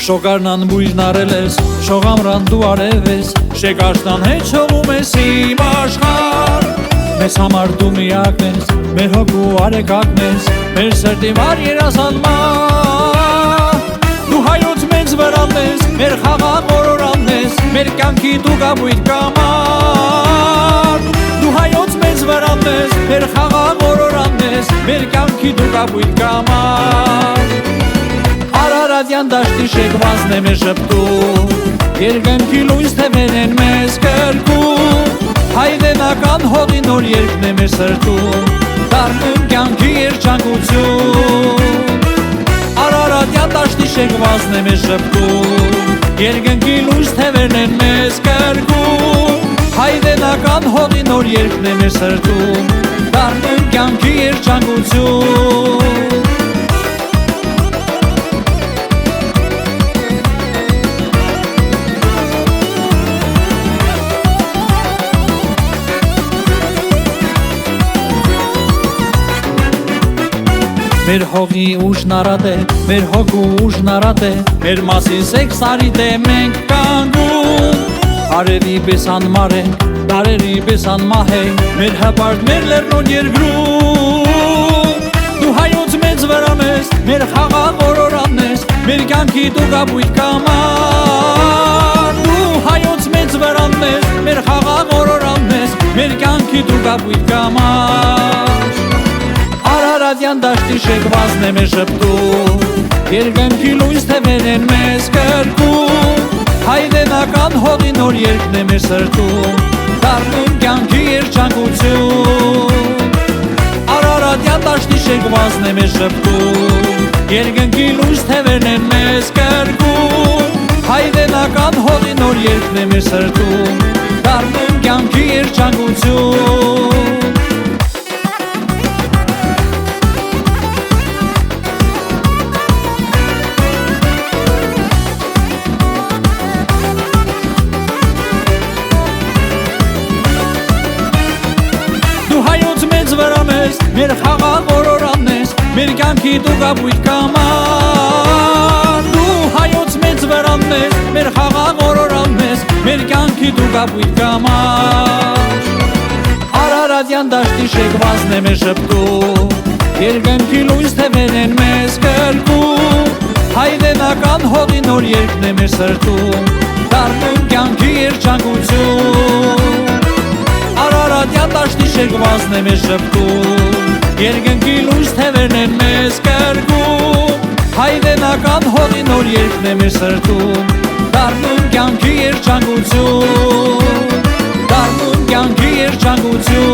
Շոգարնան բույրն արել ես, շողամրան դու արև ես, շեկաշտան հետ շողում ես իմ աշխար։ Մեզ համար դու միակն ես, մեր հոգու արեկակն ես, մեր սրտի վար երազանման։ Դու հայոց մեծ վրանն ես, մեր խաղաղ օրորանն ես, մեր կյանքի դու գաբույտ կամար։ Դու հայոց մեծ վրանն ես, մեր խաղաղ օրորանն ես, մեր կյանքի դու գաբույտ կամար։ Արարատյան դաշտի շեկվածն է մեր շպտում, երկնքի լույս թևեր են մեզ կրկում, հայրենական հողի նոր երկն է մեր սրտում, դառնում կյանքի երջանկություն։ Արարատյան դաշտի շեկվածն է մեր շպտում, երկնքի լույս թևերն են մեզ կրկում, հայրենական հողի նոր երկն է մեր սրտում, դառնում կյանքի երջանկություն։ Մեր հողի ուժն արատ է, մեր հոգու ուժն արատ է, մեր մասին սեքսարիտ է մենք կանգուն։ Արևի պես անմար ենք, դարերի պես անմահ ենք, մեր հպարտ մեր լեռնոտ երկրում։ Դու հայոց մեծ վրան ես, մեր խաղաղ օրորանն ես, մեր կյանքի դու գաբույտ կամար։ Դու հայոց մեծ վրանն ես, մեր խաղաղ օրորանն ես, մեր կյանքի դու գաբույտ կամար։ Արարատյան դաշտի շեկվածն է մեր շպտում, երկնքի լույս թևեր են մեզ կրկում, հայրենական հողի նոր երկն է մեր սրտում, դառնում կյանքի երջանկություն։ Արարատյան դաշտի շեկվածն է մեր շպտում, երկնքի լույս թևերն են մեզ կրկում, հայրենական հողի նոր երկն է մեր սրտում, դառնում կյանքի երջանկություն։ Մեր խաղաղ օրորանն ես, մեր կյանքի դու գաբույտ կամար։ Դու հայոց մեծ վրանն ես, մեր խաղաղ օրորանն ես, մեր կյանքի դու գաբույտ կամար։ Արարատյան դաշտի շեկվածն է մեր շպտում, երկնքի լույս թևեր են մեզ կրկում, հայրենական հողի նոր երկն է մեր սրտում, դառնում կյանքի երջանկություն։ Արարատյան դաշտի շեկվածն է մեր շպտում, երկնքի լույս թևերն են մեզ կրկում, հայրենական հողի նոր երկն է մեր սրտում, դառնում կյանքի երջանկություն, դառնում կյանքի երջանկություն։